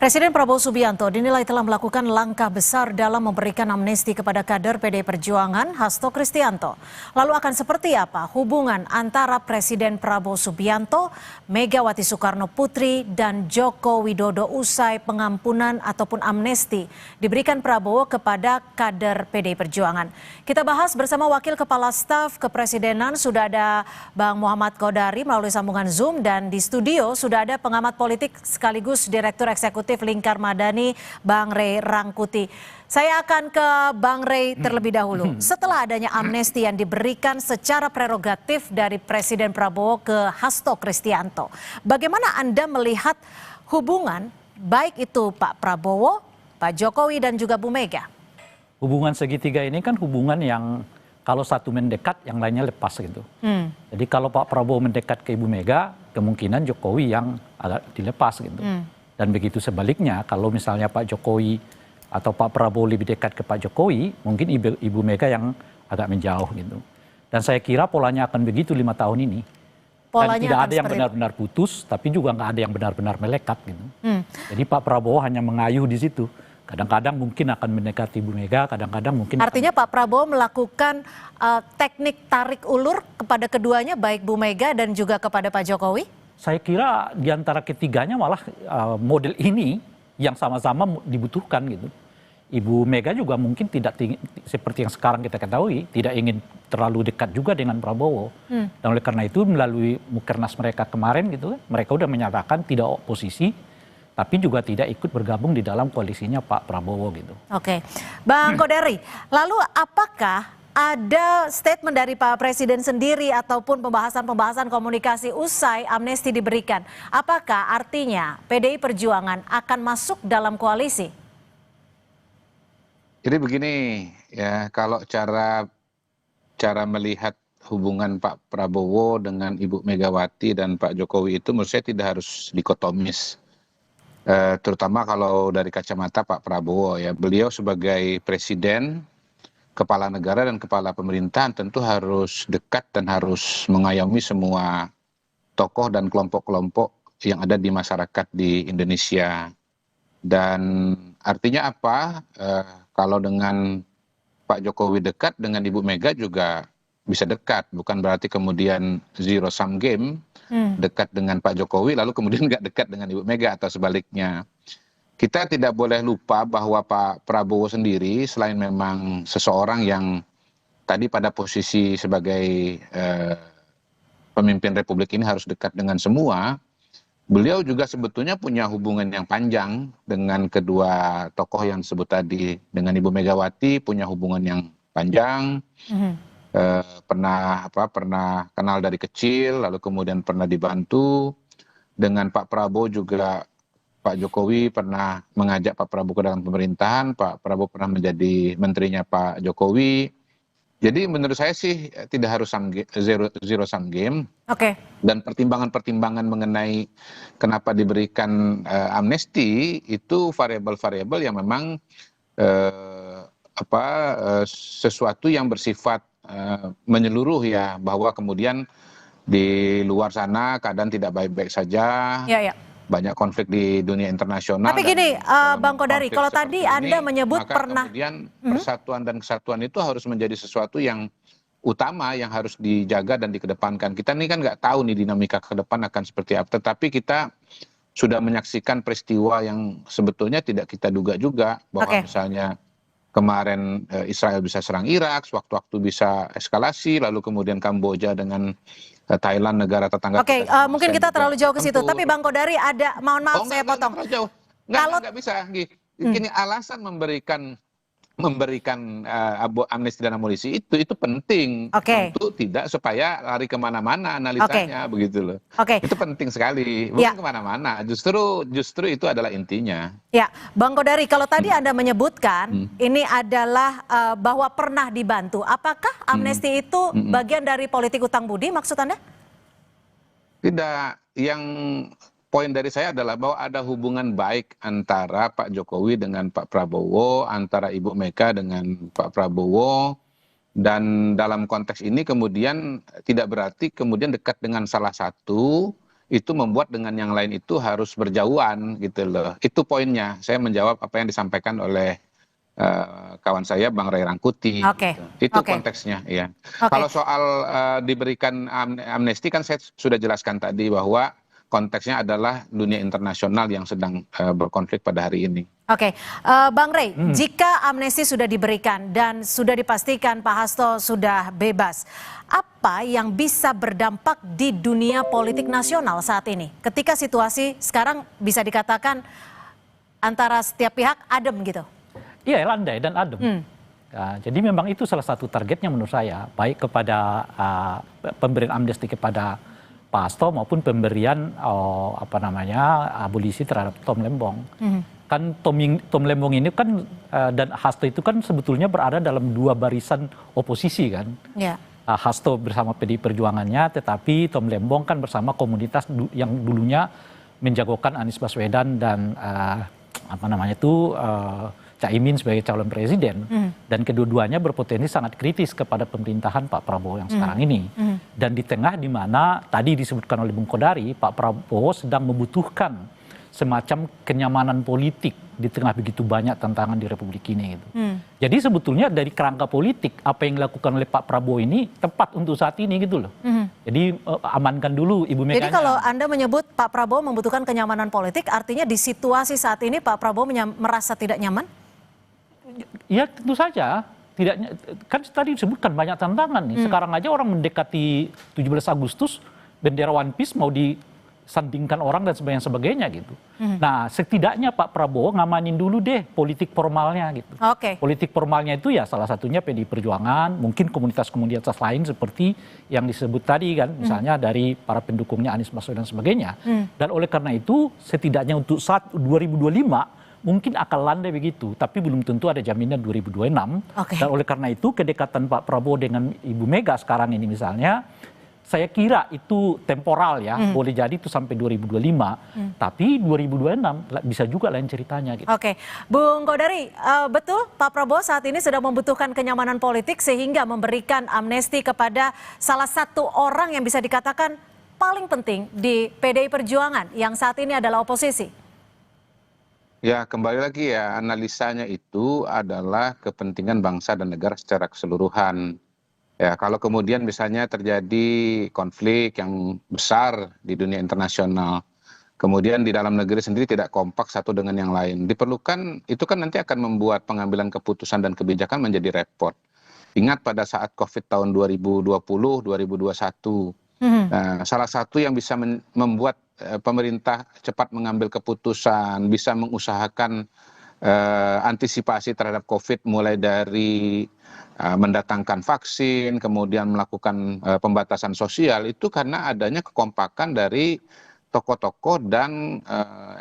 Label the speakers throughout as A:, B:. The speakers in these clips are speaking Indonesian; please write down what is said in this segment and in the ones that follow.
A: Presiden Prabowo Subianto dinilai telah melakukan langkah besar dalam memberikan amnesti kepada kader PDI Perjuangan Hasto Kristianto. Lalu akan seperti apa hubungan antara Presiden Prabowo Subianto, Megawati Soekarno Putri, dan Joko Widodo usai pengampunan ataupun amnesti diberikan Prabowo kepada kader PDI Perjuangan? Kita bahas bersama Wakil Kepala Staf Kepresidenan, sudah ada Bang Muhammad Kodari melalui sambungan Zoom, dan di studio sudah ada pengamat politik sekaligus Direktur Eksekutif Lingkar Madani, Bang Ray Rangkuti. Saya akan ke Bang Ray terlebih dahulu. Setelah adanya amnesti yang diberikan secara prerogatif dari Presiden Prabowo ke Hasto Kristianto, bagaimana Anda melihat hubungan baik itu Pak Prabowo, Pak Jokowi, dan juga Bu Mega?
B: Hubungan segitiga ini kan hubungan yang kalau satu mendekat, yang lainnya lepas gitu. Jadi kalau Pak Prabowo mendekat ke Ibu Mega, kemungkinan Jokowi yang agak dilepas gitu. Dan begitu sebaliknya, kalau misalnya Pak Jokowi atau Pak Prabowo lebih dekat ke Pak Jokowi, mungkin Ibu Mega yang agak menjauh gitu. Dan saya kira polanya akan begitu 5 tahun ini. Dan tidak ada yang benar-benar putus, tapi juga nggak ada yang benar-benar melekat gitu. Jadi Pak Prabowo hanya mengayuh di situ. Kadang-kadang mungkin akan mendekati Ibu Mega, kadang-kadang mungkin...
A: Artinya Pak Prabowo melakukan teknik tarik ulur kepada keduanya, baik Bu Mega dan juga kepada Pak Jokowi?
B: Saya kira di antara ketiganya malah model ini yang sama-sama dibutuhkan gitu. Ibu Mega juga mungkin tidak seperti yang sekarang kita ketahui, tidak ingin terlalu dekat juga dengan Prabowo. Dan oleh karena itu melalui Mukernas mereka kemarin gitu, mereka udah menyatakan tidak oposisi, tapi juga tidak ikut bergabung di dalam koalisinya Pak Prabowo gitu.
A: Oke, Bang Kodari, lalu apakah ada statement dari Pak Presiden sendiri ataupun pembahasan komunikasi usai amnesti diberikan? Apakah artinya PDI Perjuangan akan masuk dalam koalisi?
C: Jadi begini ya, kalau cara melihat hubungan Pak Prabowo dengan Ibu Megawati dan Pak Jokowi itu menurut saya tidak harus dikotomis. Terutama kalau dari kacamata Pak Prabowo ya, beliau sebagai presiden, kepala negara dan kepala pemerintahan tentu harus dekat dan harus mengayomi semua tokoh dan kelompok-kelompok yang ada di masyarakat di Indonesia. Dan artinya apa? Kalau dengan Pak Jokowi dekat, dengan Ibu Mega juga bisa dekat. Bukan berarti kemudian zero sum game, dekat dengan Pak Jokowi lalu kemudian nggak dekat dengan Ibu Mega atau sebaliknya. Kita tidak boleh lupa bahwa Pak Prabowo sendiri selain memang seseorang yang tadi pada posisi sebagai pemimpin Republik ini harus dekat dengan semua, beliau juga sebetulnya punya hubungan yang panjang dengan kedua tokoh yang disebut tadi. Dengan Ibu Megawati punya hubungan yang panjang, pernah kenal dari kecil, lalu kemudian pernah dibantu. Dengan Pak Prabowo juga Pak Jokowi pernah mengajak Pak Prabowo ke dalam pemerintahan, Pak Prabowo pernah menjadi menterinya Pak Jokowi. Jadi menurut saya sih tidak harus zero sum game.
A: Oke.
C: Dan pertimbangan-pertimbangan mengenai kenapa diberikan amnesti itu variabel-variabel yang memang sesuatu yang bersifat menyeluruh ya, bahwa kemudian di luar sana keadaan tidak baik-baik saja.
A: Ya.
C: Banyak konflik di dunia internasional.
A: Tapi gini, Bang Kodari, kalau tadi Anda menyebut pernah...
C: Kemudian persatuan dan kesatuan itu harus menjadi sesuatu yang utama, yang harus dijaga dan dikedepankan. Kita ini kan nggak tahu nih dinamika ke depan akan seperti apa. Tetapi kita sudah menyaksikan peristiwa yang sebetulnya tidak kita duga juga. Bahwa misalnya kemarin Israel bisa serang Irak, sewaktu-waktu bisa eskalasi, lalu kemudian Kamboja dengan Thailand, negara tetangga.
A: Oke, mungkin kita terlalu jauh ke situ. Tapi Bang Kodari ada, mohon maaf saya potong.
C: Nggak bisa. Gini, alasan memberikan amnesti dan amunisi itu penting untuk tidak supaya lari kemana-mana analisanya begitu loh. Itu penting sekali, bukan kemana-mana. Justru itu adalah intinya.
A: Ya, Bang Kodari, kalau tadi Anda menyebutkan ini adalah bahwa pernah dibantu, apakah amnesti itu bagian dari politik utang budi maksud Anda?
C: Tidak, yang poin dari saya adalah bahwa ada hubungan baik antara Pak Jokowi dengan Pak Prabowo, antara Ibu Mega dengan Pak Prabowo, dan dalam konteks ini kemudian tidak berarti kemudian dekat dengan salah satu itu membuat dengan yang lain itu harus berjauhan gitu loh. Itu poinnya. Saya menjawab apa yang disampaikan oleh kawan saya Bang Ray Rangkuti.
A: Oke,
C: Gitu. Itu
A: oke,
C: konteksnya ya.
A: oke.
C: Kalau soal diberikan amnesti kan saya sudah jelaskan tadi bahwa konteksnya adalah dunia internasional yang sedang berkonflik pada hari ini.
A: Oke, Bang Rey, jika amnesti sudah diberikan dan sudah dipastikan Pak Hasto sudah bebas, apa yang bisa berdampak di dunia politik nasional saat ini? Ketika situasi sekarang bisa dikatakan antara setiap pihak adem gitu.
B: Iya, landai dan adem. Nah, jadi memang itu salah satu targetnya menurut saya, baik kepada pemberian amnesti kepada Pak Hasto maupun pemberian abolisi terhadap Tom Lembong. Kan Tom Lembong ini kan dan Hasto itu kan sebetulnya berada dalam dua barisan oposisi kan.
A: Ya.
B: Hasto bersama PDI Perjuangannya, tetapi Tom Lembong kan bersama komunitas yang dulunya menjagokan Anies Baswedan dan Caimin sebagai calon presiden. Dan kedua-duanya berpotensi sangat kritis kepada pemerintahan Pak Prabowo yang sekarang ini. Dan di tengah di mana tadi disebutkan oleh Bung Kodari, Pak Prabowo sedang membutuhkan semacam kenyamanan politik di tengah begitu banyak tantangan di Republik ini. Gitu. Jadi sebetulnya dari kerangka politik apa yang dilakukan oleh Pak Prabowo ini tepat untuk saat ini gitu loh. Jadi amankan dulu Ibu Mega.
A: Jadi kalau Anda menyebut Pak Prabowo membutuhkan kenyamanan politik, artinya di situasi saat ini Pak Prabowo merasa tidak nyaman?
B: Ya tentu saja. Kan tadi disebutkan banyak tantangan nih. Sekarang aja orang mendekati 17 Agustus, bendera One Piece mau disandingkan orang dan sebagainya gitu. Nah setidaknya Pak Prabowo ngamanin dulu deh politik formalnya gitu.
A: Oke.
B: Politik formalnya itu ya salah satunya PDI Perjuangan, mungkin komunitas-komunitas lain seperti yang disebut tadi kan, misalnya dari para pendukungnya Anies Baswedan dan sebagainya. Dan oleh karena itu setidaknya untuk saat 2025 mungkin akan landai begitu, tapi belum tentu ada jaminan 2026.
A: Oke.
B: Dan oleh karena itu kedekatan Pak Prabowo dengan Ibu Mega sekarang ini misalnya, saya kira itu temporal ya, boleh jadi itu sampai 2025, tapi 2026 bisa juga lain ceritanya. Gitu.
A: Oke, Bung Kodari, betul Pak Prabowo saat ini sedang membutuhkan kenyamanan politik sehingga memberikan amnesti kepada salah satu orang yang bisa dikatakan paling penting di PDI Perjuangan yang saat ini adalah oposisi.
C: Ya, kembali lagi ya, analisanya itu adalah kepentingan bangsa dan negara secara keseluruhan. Ya, kalau kemudian misalnya terjadi konflik yang besar di dunia internasional, kemudian di dalam negeri sendiri tidak kompak satu dengan yang lain, diperlukan, itu kan nanti akan membuat pengambilan keputusan dan kebijakan menjadi repot. Ingat pada saat COVID tahun 2020, 2021, nah, salah satu yang bisa membuat pemerintah cepat mengambil keputusan, bisa mengusahakan antisipasi terhadap COVID mulai dari mendatangkan vaksin, kemudian melakukan pembatasan sosial, itu karena adanya kekompakan dari tokoh-tokoh dan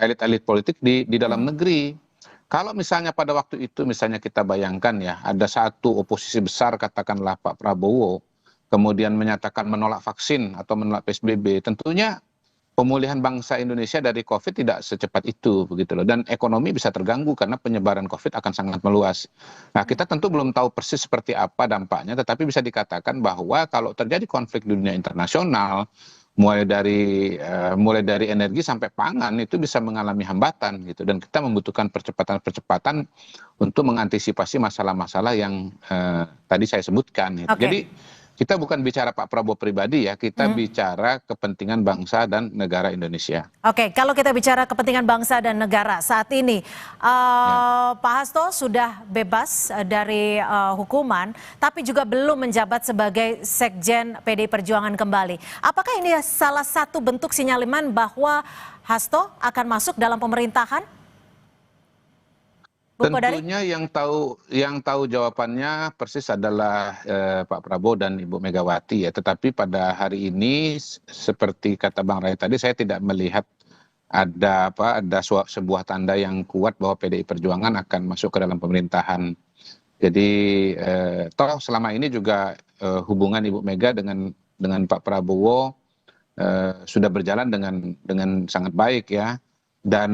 C: elit-elit politik di dalam negeri. Kalau misalnya pada waktu itu, misalnya kita bayangkan ya, ada satu oposisi besar, katakanlah Pak Prabowo, kemudian menyatakan menolak vaksin atau menolak PSBB, tentunya pemulihan bangsa Indonesia dari COVID tidak secepat itu, begitu loh. Dan ekonomi bisa terganggu karena penyebaran COVID akan sangat meluas. Nah, kita tentu belum tahu persis seperti apa dampaknya, tetapi bisa dikatakan bahwa kalau terjadi konflik di dunia internasional, mulai dari energi sampai pangan itu bisa mengalami hambatan gitu, dan kita membutuhkan percepatan untuk mengantisipasi masalah-masalah yang tadi saya sebutkan. Gitu.
A: Okay.
C: Jadi kita bukan bicara Pak Prabowo pribadi ya, kita bicara kepentingan bangsa dan negara Indonesia.
A: Oke, kalau kita bicara kepentingan bangsa dan negara saat ini, Pak Hasto sudah bebas dari hukuman, tapi juga belum menjabat sebagai Sekjen PDI Perjuangan kembali. Apakah ini salah satu bentuk sinyalemen bahwa Hasto akan masuk dalam pemerintahan?
C: Tentunya yang tahu jawabannya persis adalah Pak Prabowo dan Ibu Megawati ya. Tetapi pada hari ini seperti kata Bang Ray tadi, saya tidak melihat ada sebuah tanda yang kuat bahwa PDI Perjuangan akan masuk ke dalam pemerintahan. Jadi toh selama ini juga hubungan Ibu Mega dengan Pak Prabowo sudah berjalan dengan sangat baik ya. Dan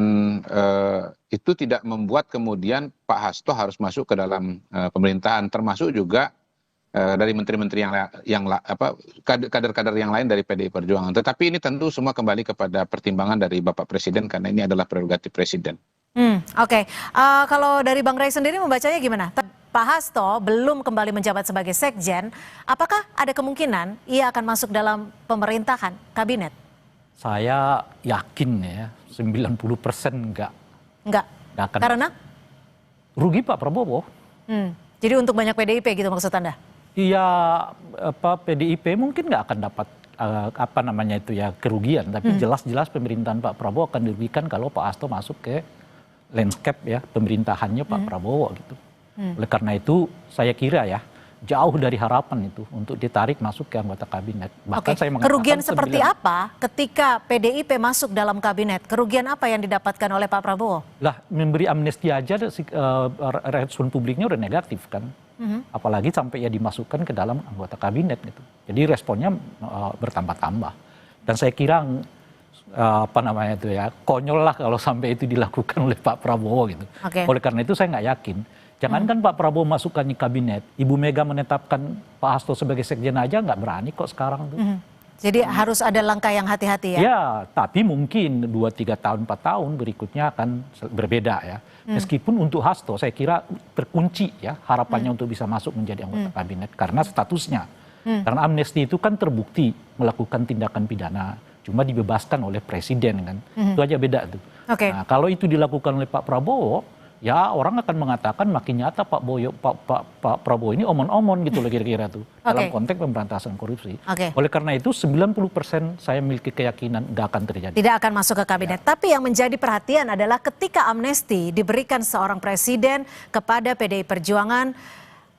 C: itu tidak membuat kemudian Pak Hasto harus masuk ke dalam pemerintahan, termasuk juga dari menteri-menteri kader-kader yang lain dari PDI Perjuangan. Tetapi ini tentu semua kembali kepada pertimbangan dari Bapak Presiden karena ini adalah prerogatif Presiden.
A: Oke. Kalau dari Bang Ray sendiri membacanya gimana? Pak Hasto belum kembali menjabat sebagai sekjen, apakah ada kemungkinan ia akan masuk dalam pemerintahan kabinet?
B: Saya yakin ya 90% enggak.
A: Enggak akan. Karena?
B: Rugi Pak Prabowo.
A: Jadi untuk banyak PDIP gitu maksud Anda?
B: Iya, PDIP mungkin nggak akan dapat kerugian, tapi jelas-jelas pemerintahan Pak Prabowo akan dirugikan kalau Pak Hasto masuk ke landscape ya pemerintahannya Pak Prabowo gitu. Oleh karena itu saya kira ya jauh dari harapan itu untuk ditarik masuk ke anggota kabinet. Bahkan saya mengatakan
A: kerugian seperti apa ketika PDIP masuk dalam kabinet? Kerugian apa yang didapatkan oleh Pak Prabowo?
B: Lah memberi amnesti aja respon publiknya udah negatif kan. Apalagi sampai ya dimasukkan ke dalam anggota kabinet gitu. Jadi responnya bertambah-tambah. Dan saya kira konyol lah kalau sampai itu dilakukan oleh Pak Prabowo gitu. Oleh karena itu saya nggak yakin. Jangankan Pak Prabowo masukkan di kabinet, Ibu Mega menetapkan Pak Hasto sebagai sekjen aja nggak berani kok sekarang tuh.
A: Jadi harus ada langkah yang hati-hati ya?
B: Ya, tapi mungkin 2-3 tahun, 4 tahun berikutnya akan berbeda ya. Meskipun untuk Hasto saya kira terkunci ya harapannya untuk bisa masuk menjadi anggota kabinet karena statusnya. Karena amnesti itu kan terbukti melakukan tindakan pidana, cuma dibebaskan oleh presiden kan. Itu aja beda tuh. Nah, kalau itu dilakukan oleh Pak Prabowo, ya orang akan mengatakan makin nyata Pak Prabowo ini omon-omon gitu loh kira-kira tuh dalam konteks pemberantasan korupsi. Oleh karena itu 90% saya memiliki keyakinan nggak akan terjadi.
A: Tidak akan masuk ke kabinet. Tapi yang menjadi perhatian adalah ketika amnesti diberikan seorang presiden kepada PDI Perjuangan,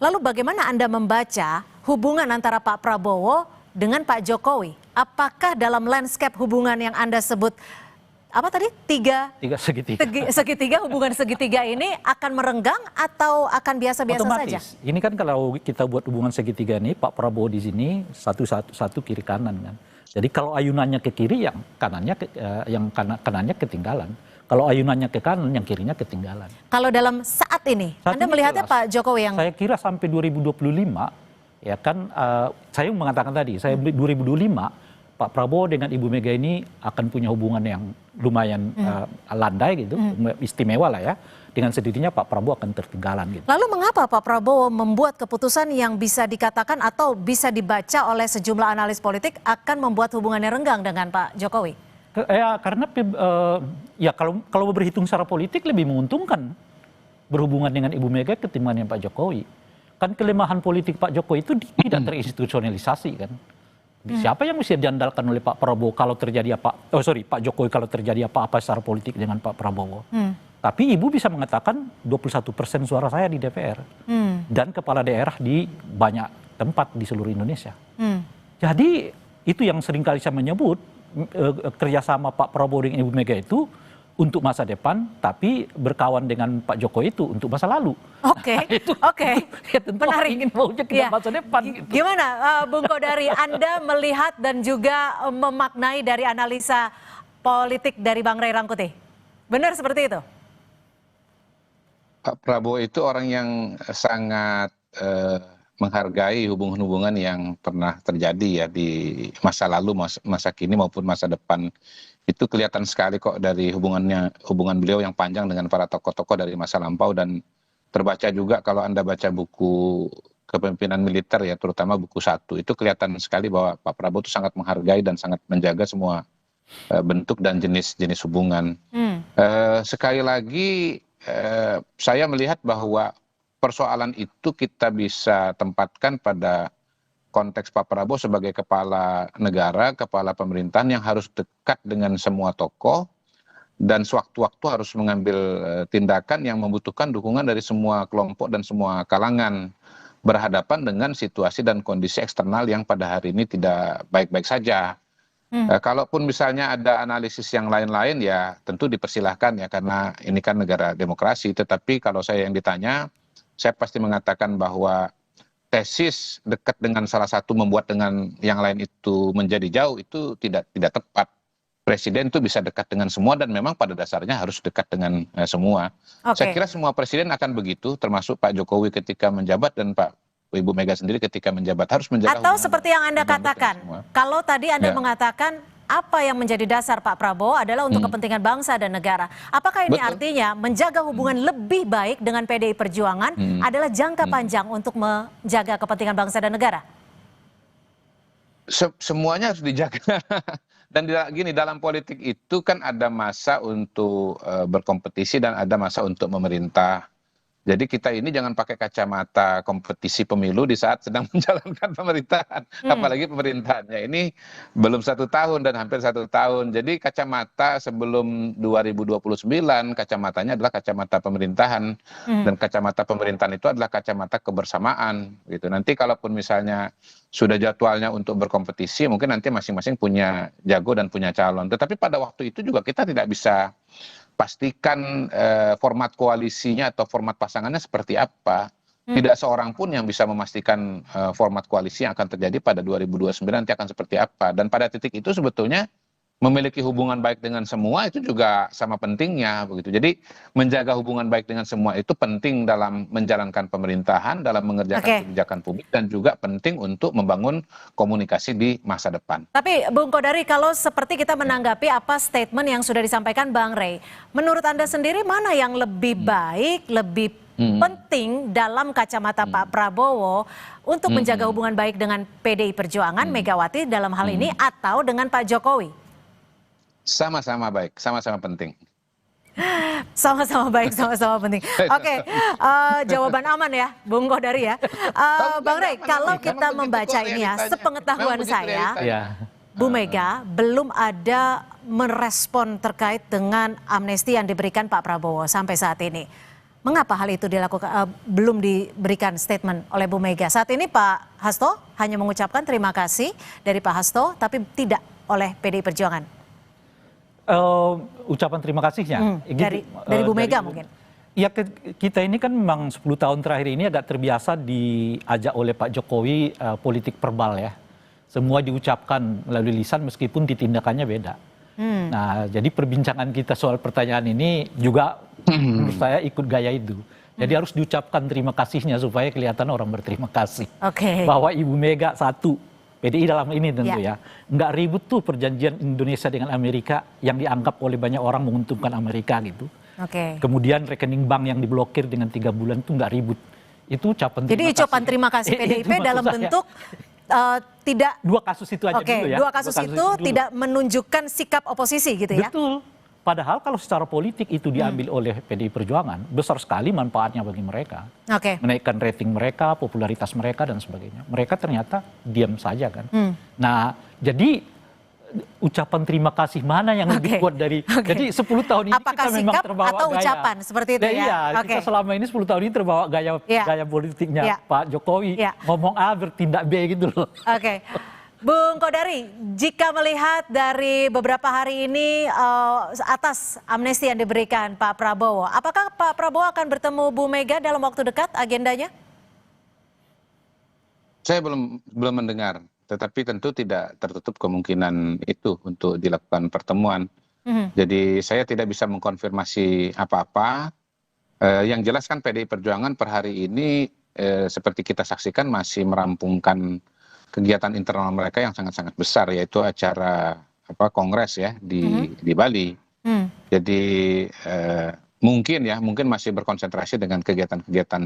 A: lalu bagaimana Anda membaca hubungan antara Pak Prabowo dengan Pak Jokowi? Apakah dalam landscape hubungan yang Anda sebut apa tadi? Segitiga, hubungan segitiga ini akan merenggang atau akan biasa-biasa saja?
B: Ini kan kalau kita buat hubungan segitiga ini, Pak Prabowo di sini satu kiri kanan kan. Jadi kalau ayunannya ke kiri, kanannya ketinggalan. Kalau ayunannya ke kanan, yang kirinya ketinggalan.
A: Kalau dalam saat ini, Anda melihatnya Pak Jokowi yang...
B: Saya kira sampai 2025, ya kan, saya mengatakan tadi, 2025, Pak Prabowo dengan Ibu Mega ini akan punya hubungan yang lumayan landai gitu, istimewa lah ya. Dengan sendirinya Pak Prabowo akan tertinggalan gitu.
A: Lalu mengapa Pak Prabowo membuat keputusan yang bisa dikatakan atau bisa dibaca oleh sejumlah analis politik akan membuat hubungannya renggang dengan Pak Jokowi?
B: Ya karena kalau berhitung secara politik lebih menguntungkan berhubungan dengan Ibu Mega ketimbang dengan Pak Jokowi. Kan kelemahan politik Pak Jokowi itu tidak terinstitusionalisasi kan. Siapa yang mesti diandalkan oleh Pak Prabowo kalau terjadi Pak Jokowi kalau terjadi apa-apa secara politik dengan Pak Prabowo. Tapi Ibu bisa mengatakan 21% suara saya di DPR dan kepala daerah di banyak tempat di seluruh Indonesia. Jadi itu yang seringkali saya menyebut kerjasama Pak Prabowo dengan Ibu Mega itu untuk masa depan, tapi berkawan dengan Pak Jokowi itu untuk masa lalu.
A: Oke.
B: Ya, tentu menarik. Ingin maunya ke masa depan. Gitu.
A: Gimana Bung Kodari, Anda melihat dan juga memaknai dari analisa politik dari Bang Ray Rangkuti? Benar seperti itu?
C: Pak Prabowo itu orang yang sangat menghargai hubungan-hubungan yang pernah terjadi ya di masa lalu, masa kini maupun masa depan. Itu kelihatan sekali kok dari hubungan beliau yang panjang dengan para tokoh-tokoh dari masa lampau, dan terbaca juga kalau Anda baca buku kepemimpinan militer ya, terutama buku 1, itu kelihatan sekali bahwa Pak Prabowo itu sangat menghargai dan sangat menjaga semua bentuk dan jenis-jenis hubungan. Sekali lagi saya melihat bahwa persoalan itu kita bisa tempatkan pada konteks Pak Prabowo sebagai kepala negara, kepala pemerintahan yang harus dekat dengan semua tokoh dan sewaktu-waktu harus mengambil tindakan yang membutuhkan dukungan dari semua kelompok dan semua kalangan, berhadapan dengan situasi dan kondisi eksternal yang pada hari ini tidak baik-baik saja. Kalaupun misalnya ada analisis yang lain-lain ya tentu dipersilahkan ya, karena ini kan negara demokrasi. Tetapi kalau saya yang ditanya, saya pasti mengatakan bahwa tesis dekat dengan salah satu membuat dengan yang lain itu menjadi jauh itu tidak tepat. Presiden itu bisa dekat dengan semua dan memang pada dasarnya harus dekat dengan semua. Saya kira semua presiden akan begitu, termasuk Pak Jokowi ketika menjabat dan Pak Ibu Mega sendiri ketika menjabat harus menjaga
A: Atau
C: hubungan
A: seperti yang Anda
C: dengan
A: katakan,
C: semua.
A: kalau tadi Anda
C: Ya.
A: mengatakan apa yang menjadi dasar Pak Prabowo adalah untuk kepentingan bangsa dan negara. Apakah ini
C: Betul.
A: artinya menjaga hubungan lebih baik dengan PDI Perjuangan adalah jangka panjang untuk menjaga kepentingan bangsa dan negara?
C: Semuanya harus dijaga. Dan gini, dalam politik itu kan ada masa untuk berkompetisi dan ada masa untuk memerintah. Jadi kita ini jangan pakai kacamata kompetisi pemilu di saat sedang menjalankan pemerintahan. Apalagi pemerintahannya ini belum 1 tahun dan hampir 1 tahun. Jadi kacamata sebelum 2029, kacamatanya adalah kacamata pemerintahan. Dan kacamata pemerintahan itu adalah kacamata kebersamaan. Gitu. Nanti kalaupun misalnya sudah jadwalnya untuk berkompetisi, mungkin nanti masing-masing punya jago dan punya calon. Tetapi pada waktu itu juga kita tidak bisa pastikan format koalisinya atau format pasangannya seperti apa. Tidak seorang pun yang bisa memastikan format koalisi yang akan terjadi pada 2029 nanti akan seperti apa. Dan pada titik itu sebetulnya memiliki hubungan baik dengan semua itu juga sama pentingnya begitu. Jadi menjaga hubungan baik dengan semua itu penting dalam menjalankan pemerintahan, dalam mengerjakan kebijakan publik, dan juga penting untuk membangun komunikasi di masa depan.
A: Tapi Bung Kodari, kalau seperti kita menanggapi apa statement yang sudah disampaikan Bang Rey, menurut Anda sendiri mana yang lebih baik, lebih penting dalam kacamata Pak Prabowo untuk menjaga hubungan baik dengan PDI Perjuangan, Megawati dalam hal ini, atau dengan Pak Jokowi?
C: Sama-sama baik, sama-sama penting.
A: Sama-sama baik, sama-sama penting. Oke, jawaban aman ya, Bung Kodari ya. Bang Rey, kalau kita membaca ini ya, sepengetahuan saya, Bu Mega belum ada merespon terkait dengan amnesti yang diberikan Pak Prabowo sampai saat ini. Mengapa hal itu dilakukan, belum diberikan statement oleh Bu Mega? Saat ini Pak Hasto hanya mengucapkan terima kasih dari Pak Hasto, tapi tidak oleh PDI Perjuangan.
B: Ucapan terima kasihnya
A: Dari Bu Mega mungkin.
B: Ya, kita ini kan memang 10 tahun terakhir ini agak terbiasa diajak oleh Pak Jokowi politik verbal ya. Semua diucapkan melalui lisan meskipun ditindakannya beda. Nah, jadi perbincangan kita soal pertanyaan ini juga menurut saya ikut gaya itu. Jadi harus diucapkan terima kasihnya supaya kelihatan orang berterima kasih. Bahwa Ibu Mega satu, PDI dalam ini tentu ya, nggak ribut tuh perjanjian Indonesia dengan Amerika yang dianggap oleh banyak orang menguntungkan Amerika gitu. Kemudian rekening bank yang diblokir dengan 3 bulan itu nggak ribut. Itu ucapan
A: Jadi ucapan terima kasih PDIP dalam bentuk tidak
B: 2 kasus itu aja dulu ya.
A: 2 kasus itu tidak menunjukkan sikap oposisi gitu ya.
B: Betul. Padahal kalau secara politik itu diambil oleh PDI Perjuangan, besar sekali manfaatnya bagi mereka. Menaikkan rating mereka, popularitas mereka, dan sebagainya. Mereka ternyata diam saja kan. Nah, jadi ucapan terima kasih mana yang lebih kuat dari... Jadi 10 tahun ini
A: apakah
B: kita memang
A: sikap
B: terbawa
A: atau
B: gaya.
A: ucapan seperti itu ya?
B: Iya, kita selama ini 10 tahun ini terbawa gaya politiknya Pak Jokowi. Ngomong A bertindak B gitu loh.
A: Bung Kodari, jika melihat dari beberapa hari ini atas amnesti yang diberikan Pak Prabowo, apakah Pak Prabowo akan bertemu Bu Mega dalam waktu dekat agendanya?
C: Saya belum mendengar, tetapi tentu tidak tertutup kemungkinan itu untuk dilakukan pertemuan. Jadi saya tidak bisa mengkonfirmasi apa-apa. Yang jelas kan PDI Perjuangan per hari ini seperti kita saksikan masih merampungkan kegiatan internal mereka yang sangat-sangat besar, yaitu acara kongres ya di Bali. Jadi mungkin masih berkonsentrasi dengan kegiatan-kegiatan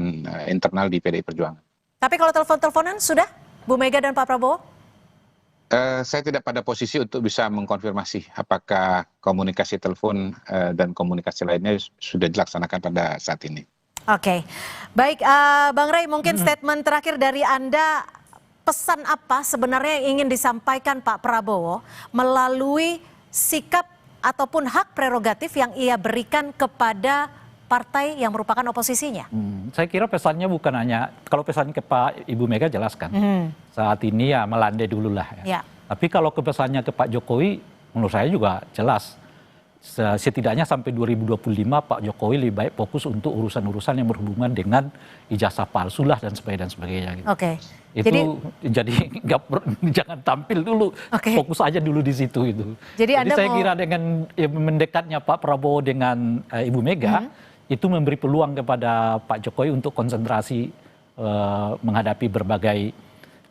C: internal di PDI Perjuangan.
A: Tapi kalau telepon-teleponan sudah Bu Mega dan Pak Prabowo?
C: Saya tidak pada posisi untuk bisa mengkonfirmasi apakah komunikasi telepon dan komunikasi lainnya sudah dilaksanakan pada saat ini.
A: Baik, Bang Rey, mungkin statement terakhir dari Anda. Pesan apa sebenarnya yang ingin disampaikan Pak Prabowo melalui sikap ataupun hak prerogatif yang ia berikan kepada partai yang merupakan oposisinya?
B: Saya kira pesannya bukan hanya, kalau pesan ke Pak Ibu Mega jelaskan. Saat ini ya melandai dulu lah ya. Tapi kalau pesannya ke Pak Jokowi menurut saya juga jelas. Setidaknya sampai 2025 Pak Jokowi lebih baik fokus untuk urusan-urusan yang berhubungan dengan ijazah palsu lah dan sebagainya gitu. Itu jadi jangan tampil dulu, fokus aja dulu di situ itu. Jadi saya kira dengan mendekatnya Pak Prabowo dengan Ibu Mega itu memberi peluang kepada Pak Jokowi untuk konsentrasi menghadapi berbagai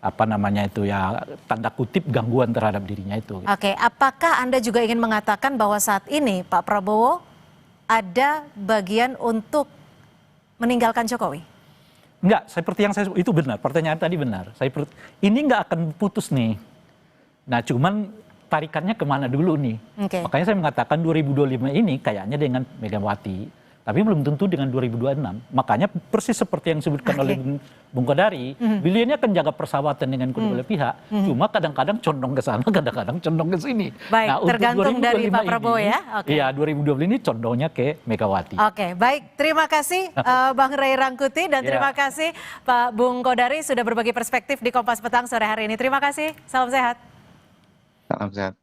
B: apa namanya itu ya tanda kutip gangguan terhadap dirinya itu.
A: Oke, apakah Anda juga ingin mengatakan bahwa saat ini Pak Prabowo ada bagian untuk meninggalkan Jokowi?
B: Enggak, seperti yang saya itu benar, pertanyaan tadi benar. Ini nggak akan putus nih. Nah, cuman tarikannya kemana dulu nih?
A: Oke.
B: Makanya saya mengatakan 2025 ini kayaknya dengan Megawati. Tapi belum tentu dengan 2026. Makanya persis seperti yang disebutkan oleh Bung Kodari, beliau ini akan jaga persahabatan dengan kedua belah pihak. Cuma kadang-kadang condong ke sana, kadang-kadang condong ke sini.
A: Baik,
B: untuk
A: tergantung dari
B: 2025
A: Pak Prabowo
B: ini,
A: ya. Oke.
B: Iya, 2020 ini condongnya ke Megawati.
A: Oke, baik. Terima kasih Bang Ray Rangkuti dan terima kasih Pak Bung Kodari sudah berbagi perspektif di Kompas Petang sore hari ini. Terima kasih. Salam sehat.
C: Salam sehat.